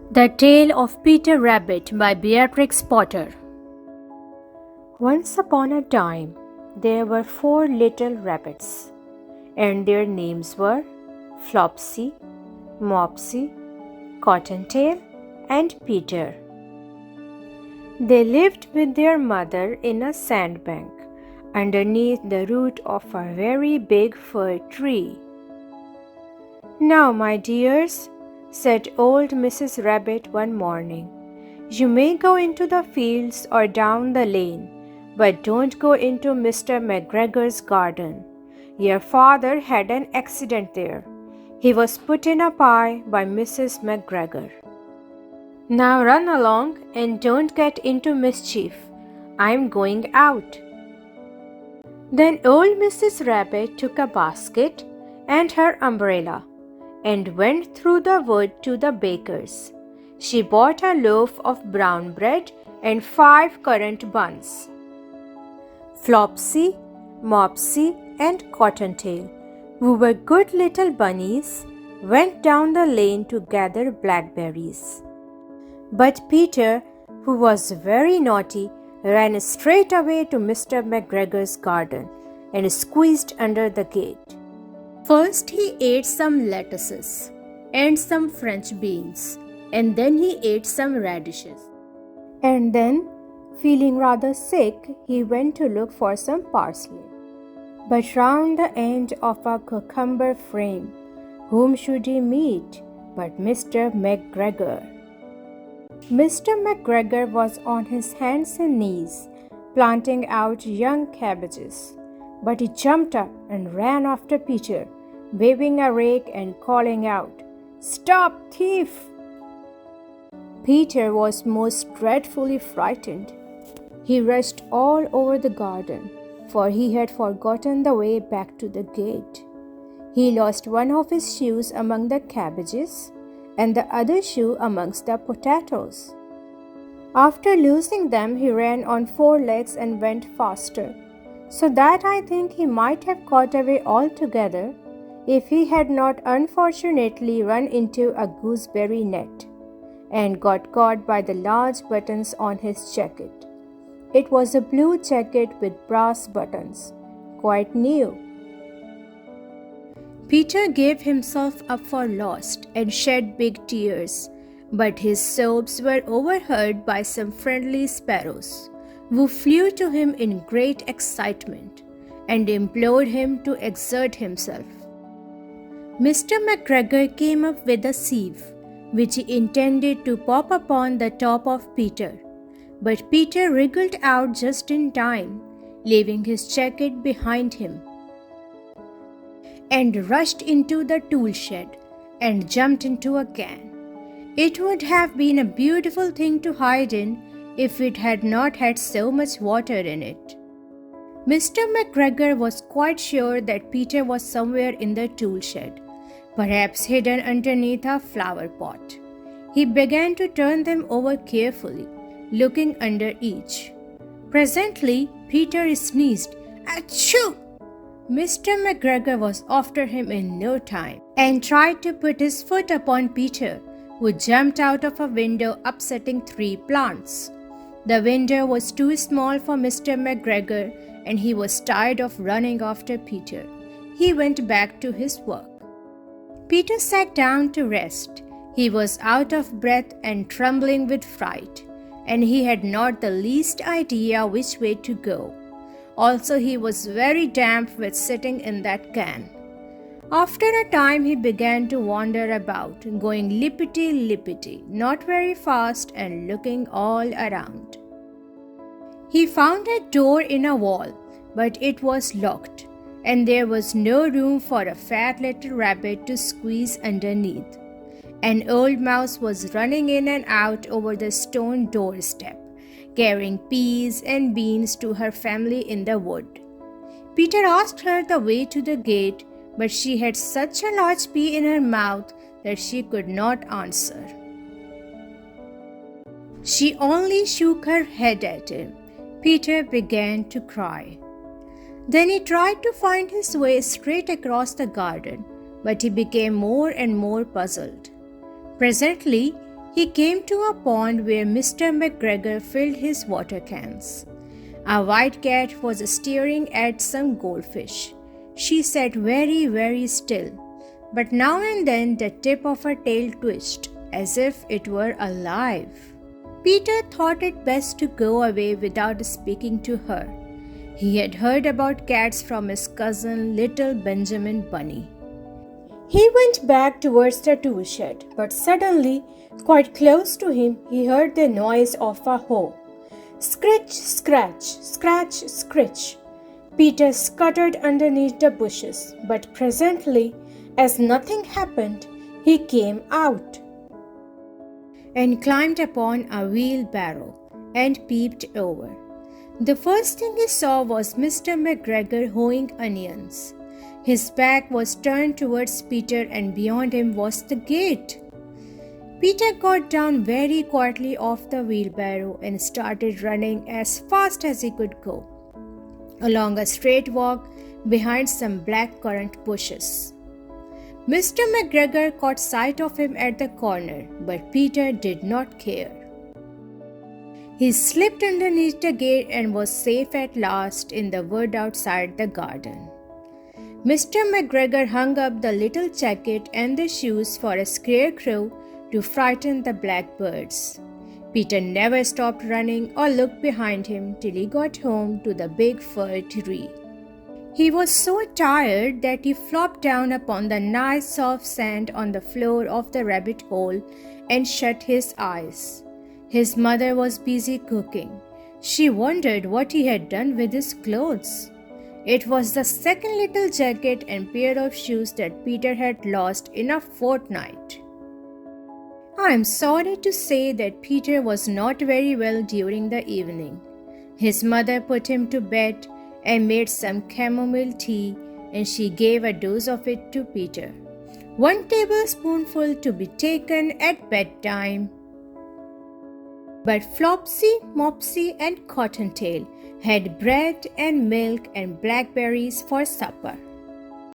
The Tale of Peter Rabbit by Beatrix Potter. Once upon a time, there were 4 little rabbits, and their names were Flopsy, Mopsy, Cottontail, and Peter. They lived with their mother in a sandbank underneath the root of a very big fir tree. "Now, my dears," said old Mrs. Rabbit one morning, "you may go into the fields or down the lane, but don't go into Mr. McGregor's garden. Your father had an accident there. He was put in a pie by Mrs. McGregor. Now run along and don't get into mischief. I'm going out." Then old Mrs. Rabbit took a basket and her umbrella and went through the wood to the baker's. She bought a loaf of brown bread and 5 currant buns. Flopsy, Mopsy, and Cottontail, who were good little bunnies, went down the lane to gather blackberries. But Peter, who was very naughty, ran straight away to Mr. McGregor's garden and squeezed under the gate. First he ate some lettuces and some French beans, and then he ate some radishes. And then, feeling rather sick, he went to look for some parsley. But round the end of a cucumber frame, whom should he meet but Mr. McGregor? Mr. McGregor was on his hands and knees, planting out young cabbages, but he jumped up and ran after Peter, waving a rake and calling out, "Stop, thief!" Peter was most dreadfully frightened. He rushed all over the garden, for he had forgotten the way back to the gate. He lost one of his shoes among the cabbages and the other shoe amongst the potatoes. After losing them, he ran on 4 legs and went faster, so that I think he might have got away altogether if he had not unfortunately run into a gooseberry net and got caught by the large buttons on his jacket. It was a blue jacket with brass buttons, quite new. Peter gave himself up for lost and shed big tears, but his sobs were overheard by some friendly sparrows, who flew to him in great excitement and implored him to exert himself. Mr. McGregor came up with a sieve, which he intended to pop upon the top of Peter, but Peter wriggled out just in time, leaving his jacket behind him, and rushed into the tool shed and jumped into a can. It would have been a beautiful thing to hide in if it had not had so much water in it. Mr. McGregor was quite sure that Peter was somewhere in the tool shed, perhaps hidden underneath a flower pot. He began to turn them over carefully, looking under each. Presently, Peter sneezed, "Achoo!" Mr. McGregor was after him in no time and tried to put his foot upon Peter, who jumped out of a window, upsetting 3 plants. The window was too small for Mr. McGregor, and he was tired of running after Peter. He went back to his work. Peter sat down to rest. He was out of breath and trembling with fright, and he had not the least idea which way to go. Also, he was very damp with sitting in that can. After a time, he began to wander about, going lippity-lippity, not very fast, and looking all around. He found a door in a wall, but it was locked, and there was no room for a fat little rabbit to squeeze underneath. An old mouse was running in and out over the stone doorstep, carrying peas and beans to her family in the wood. Peter asked her the way to the gate, but she had such a large pea in her mouth that she could not answer. She only shook her head at him. Peter began to cry. Then he tried to find his way straight across the garden, but he became more and more puzzled. Presently, He came to a pond where Mr. McGregor filled his water cans. A white cat was staring at some goldfish. She sat very, very still, but now and then the tip of her tail twitched as if it were alive. Peter thought it best to go away without speaking to her. He had heard about cats from his cousin, little Benjamin Bunny. He went back towards the tool shed, but suddenly, quite close to him, he heard the noise of a hoe. Scritch, scratch, scratch, scritch. Peter scuttered underneath the bushes, but presently, as nothing happened, he came out and climbed upon a wheelbarrow and peeped over. The first thing he saw was Mr. McGregor hoeing onions. His back was turned towards Peter and beyond him was the gate. Peter got down very quietly off the wheelbarrow and started running as fast as he could go, along a straight walk behind some black-currant bushes. Mr. McGregor caught sight of him at the corner, but Peter did not care. He slipped underneath the gate and was safe at last in the wood outside the garden. Mr. McGregor hung up the little jacket and the shoes for a scarecrow to frighten the blackbirds. Peter never stopped running or looked behind him till he got home to the big fir tree. He was so tired that he flopped down upon the nice soft sand on the floor of the rabbit hole and shut his eyes. His mother was busy cooking. She wondered what he had done with his clothes. It was the second little jacket and pair of shoes that Peter had lost in a fortnight. I am sorry to say that Peter was not very well during the evening. His mother put him to bed and made some chamomile tea, and she gave a dose of it to Peter. 1 tablespoonful to be taken at bedtime. But Flopsy, Mopsy, and Cottontail had bread and milk and blackberries for supper.